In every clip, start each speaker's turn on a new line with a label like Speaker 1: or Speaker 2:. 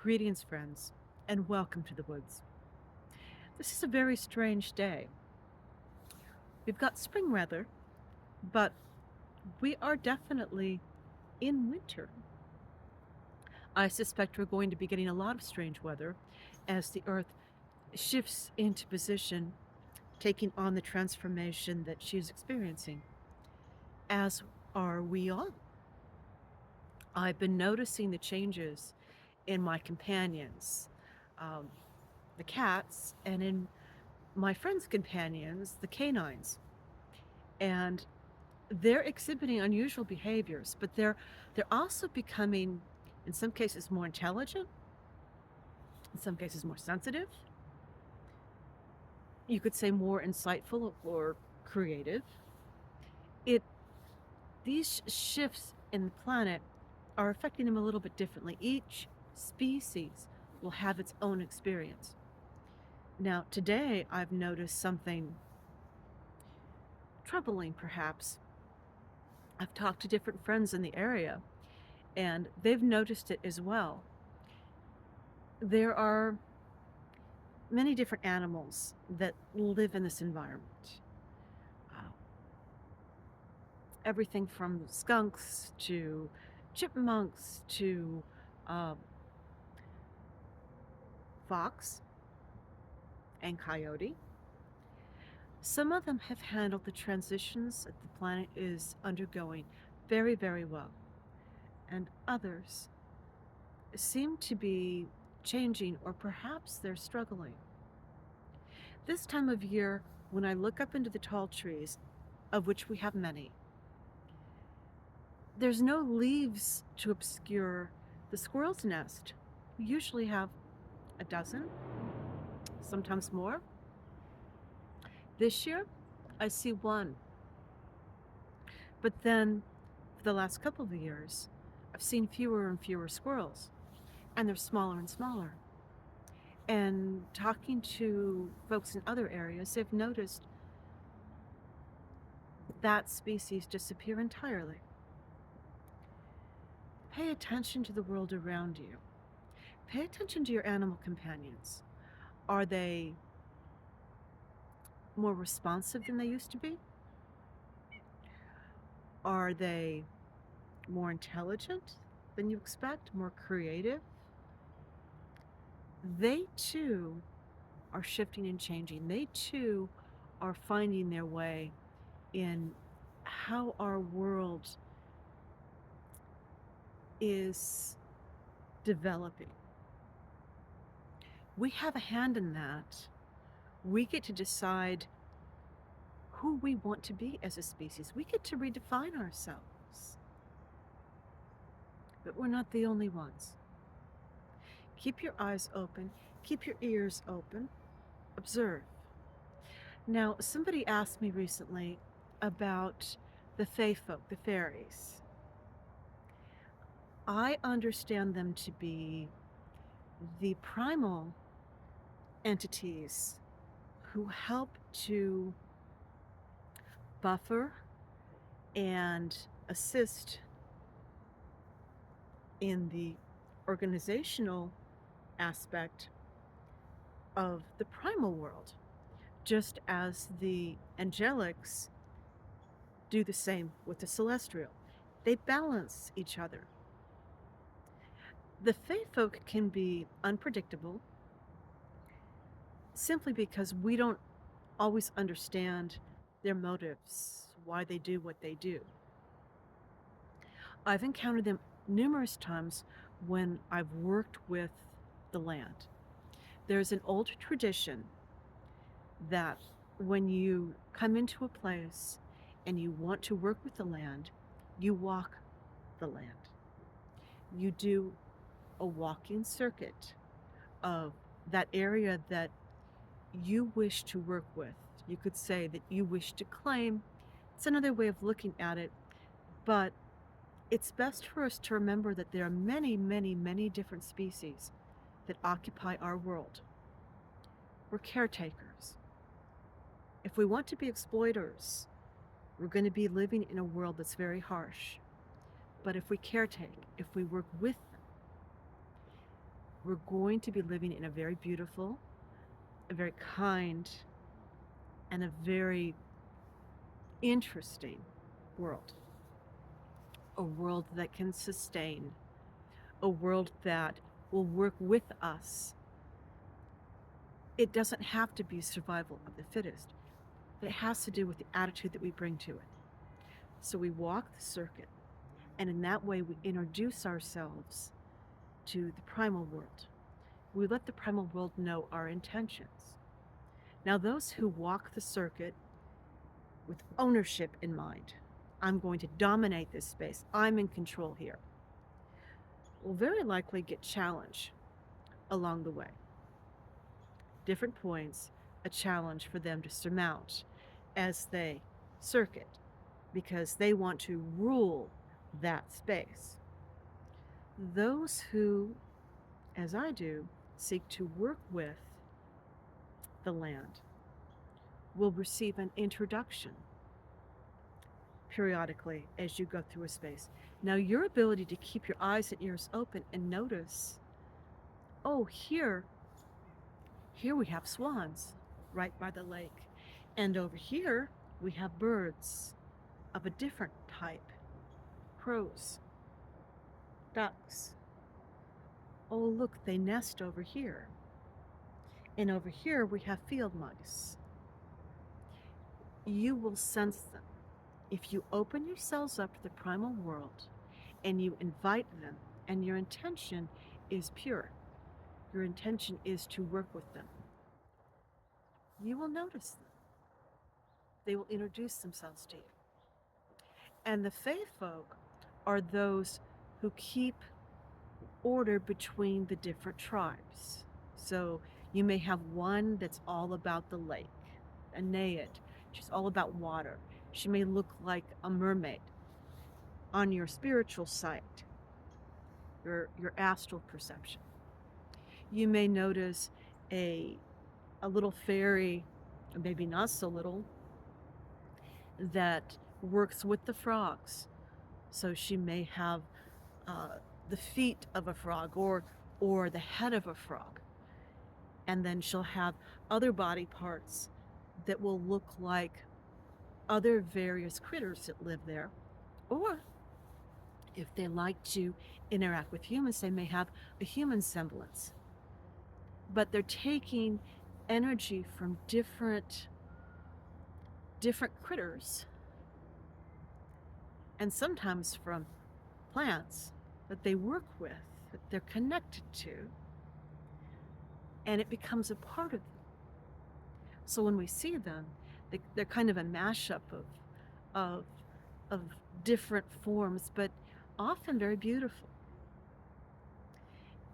Speaker 1: Greetings, friends, and welcome to the woods. This is a very strange day. We've got spring weather, but we are definitely in winter. I suspect we're going to be getting a lot of strange weather as the Earth shifts into position, taking on the transformation that she is experiencing, as are we all. I've been noticing the changes in my companions, um, the cats, and in my friends' companions, the canines. And they're exhibiting unusual behaviors, but they're also becoming, in some cases, more intelligent, in some cases, more sensitive. You could say more insightful or creative. It these shifts in the planet are affecting them a little bit differently. Each species will have its own experience. Now, today I've noticed something troubling, perhaps. I've talked to different friends in the area, and they've noticed it as well. There are many different animals that live in this environment. Uh, Everything from skunks to chipmunks to um, fox and coyote. Some of them have handled the transitions that the planet is undergoing very, very well, and others seem to be changing, or perhaps they're struggling. This time of year, when I look up into the tall trees, of which we have many, there's no leaves to obscure the squirrel's nest. We usually have a dozen, sometimes more. This year, I see one. But then, for the last couple of years, I've seen fewer and fewer squirrels, and they're smaller and smaller. And talking to folks in other areas, they've noticed that species disappear entirely. Pay attention to the world around you. Pay attention to your animal companions. Are they more responsive than they used to be? Are they more intelligent than you expect? More creative? They too are shifting and changing. They too are finding their way in how our world is developing. We have a hand in that. We get to decide who we want to be as a species. We get to redefine ourselves. But we're not the only ones. Keep your eyes open, keep your ears open, observe. Now, somebody asked me recently about the Feyfolk, the fairies. I understand them to be the primal entities who help to buffer and assist in the organizational aspect of the primal world, just as the angelics do the same with the celestial. They balance each other. The Feyfolk can be unpredictable simply because we don't always understand their motives, why they do what they do. I've encountered them numerous times when I've worked with the land. There's an old tradition that when you come into a place and you want to work with the land, you walk the land. You do a walking circuit of that area that you wish to work with. You could say that you wish to claim. It's another way of looking at it, but it's best for us to remember that there are many, many, many different species that occupy our world. We're caretakers. If we want to be exploiters, we're going to be living in a world that's very harsh. But if we caretake, if we work with them, we're going to be living in a very beautiful, a very kind, and a very interesting world. A world that can sustain, a world that will work with us. It doesn't have to be survival of the fittest, but it has to do with the attitude that we bring to it. So we walk the circuit, and in that way we introduce ourselves to the primal world. We let the primal world know our intentions. Now, those who walk the circuit with ownership in mind, I'm going to dominate this space, I'm in control here, will very likely get challenged along the way. Different points, a challenge for them to surmount as they circuit, because they want to rule that space. Those who, as I do, seek to work with the land will receive an introduction periodically as you go through a space. Now, your ability to keep your eyes and ears open and notice, oh, here we have swans right by the lake. And over here, we have birds of a different type, crows, ducks. Oh, look, they nest over here. And over here, we have field mice. You will sense them. If you open yourselves up to the primal world and you invite them, and your intention is pure, your intention is to work with them, you will notice them. They will introduce themselves to you. And the Feyfolk are those who keep order between the different tribes. So you may have one that's all about the lake, a Naiad. She's all about water. She may look like a mermaid. On your spiritual sight, your astral perception, you may notice a little fairy, maybe not so little, that works with the frogs. So she may have the feet of a frog or the head of a frog. And then she'll have other body parts that will look like other various critters that live there. Or if they like to interact with humans, they may have a human semblance. But they're taking energy from different critters, and sometimes from plants that they work with, that they're connected to, and it becomes a part of them. So when we see them, they're kind of a mashup of different forms, but often very beautiful.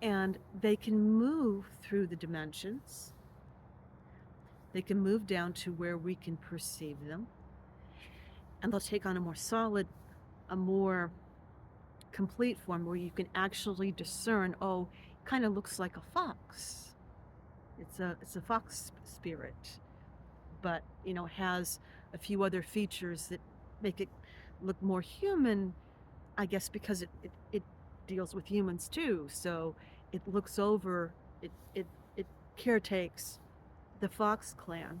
Speaker 1: And they can move through the dimensions. They can move down to where we can perceive them. And they'll take on a more solid, a more complete form where you can actually discern, oh, kind of looks like a fox. It's a fox spirit, but has a few other features that make it look more human, I guess, because it deals with humans too. So it looks over, it caretakes the fox clan,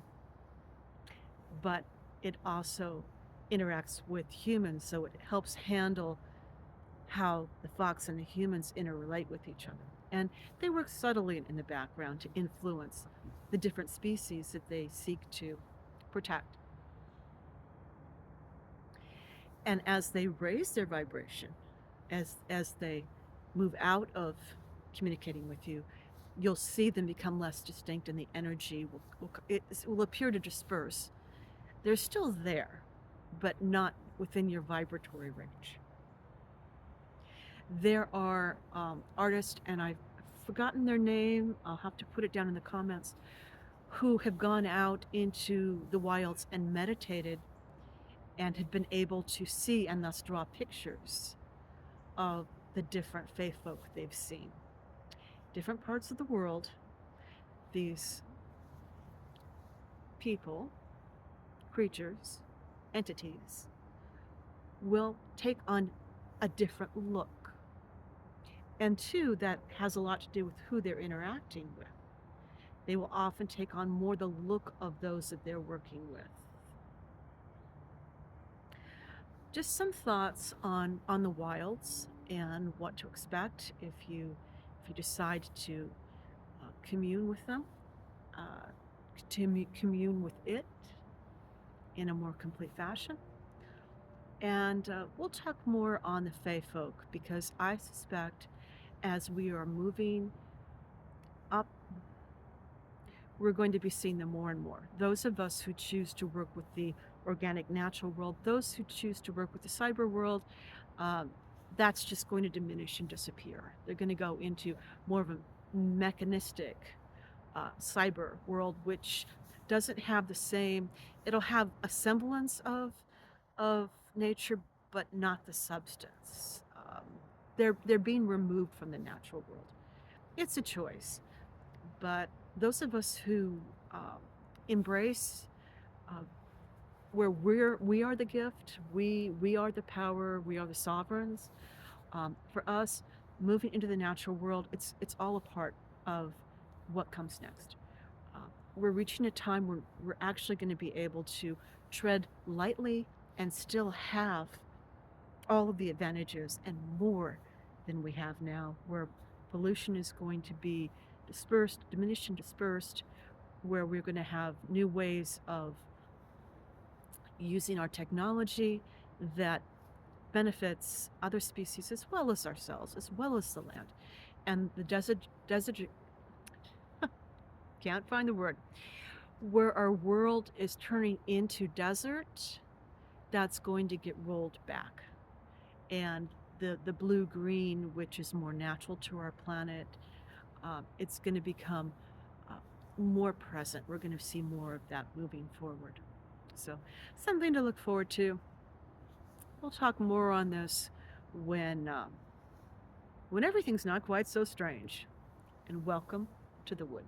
Speaker 1: but it also interacts with humans, so it helps handle how the fox and the humans interrelate with each other. And they work subtly in the background to influence the different species that they seek to protect. And as they raise their vibration, as they move out of communicating with you, you'll see them become less distinct, and the energy will appear to disperse. They're still there, but not within your vibratory range. There are artists, and I've forgotten their name, I'll have to put it down in the comments, who have gone out into the wilds and meditated and have been able to see and thus draw pictures of the different Feyfolk they've seen. Different parts of the world, these people, creatures, entities, will take on a different look. And two, that has a lot to do with who they're interacting with. They will often take on more the look of those that they're working with. Just some thoughts on the wilds and what to expect if you decide to commune with them, to commune with it in a more complete fashion. And we'll talk more on the Feyfolk because I suspect as we are moving up, we're going to be seeing them more and more. Those of us who choose to work with the organic natural world, those who choose to work with the cyber world, um, that's just going to diminish and disappear. They're going to go into more of a mechanistic cyber world, which doesn't have the same. It'll have a semblance of nature, but not the substance. They're being removed from the natural world. It's a choice, but those of us who um, embrace uh, where we are the gift, we are the power, we are the sovereigns. For us, moving into the natural world, it's all a part of what comes next. Uh, we're reaching a time where we're actually going to be able to tread lightly and still have all of the advantages and more than we have now, where pollution is going to be dispersed, diminished and dispersed, where we're going to have new ways of using our technology that benefits other species as well as ourselves, as well as the land. And the desert can't find the word, where our world is turning into desert, that's going to get rolled back. And the blue green, which is more natural to our planet, it's going to become uh, more present. We're going to see more of that moving forward. So, something to look forward to. We'll talk more on this when when everything's not quite so strange. And welcome to the wood.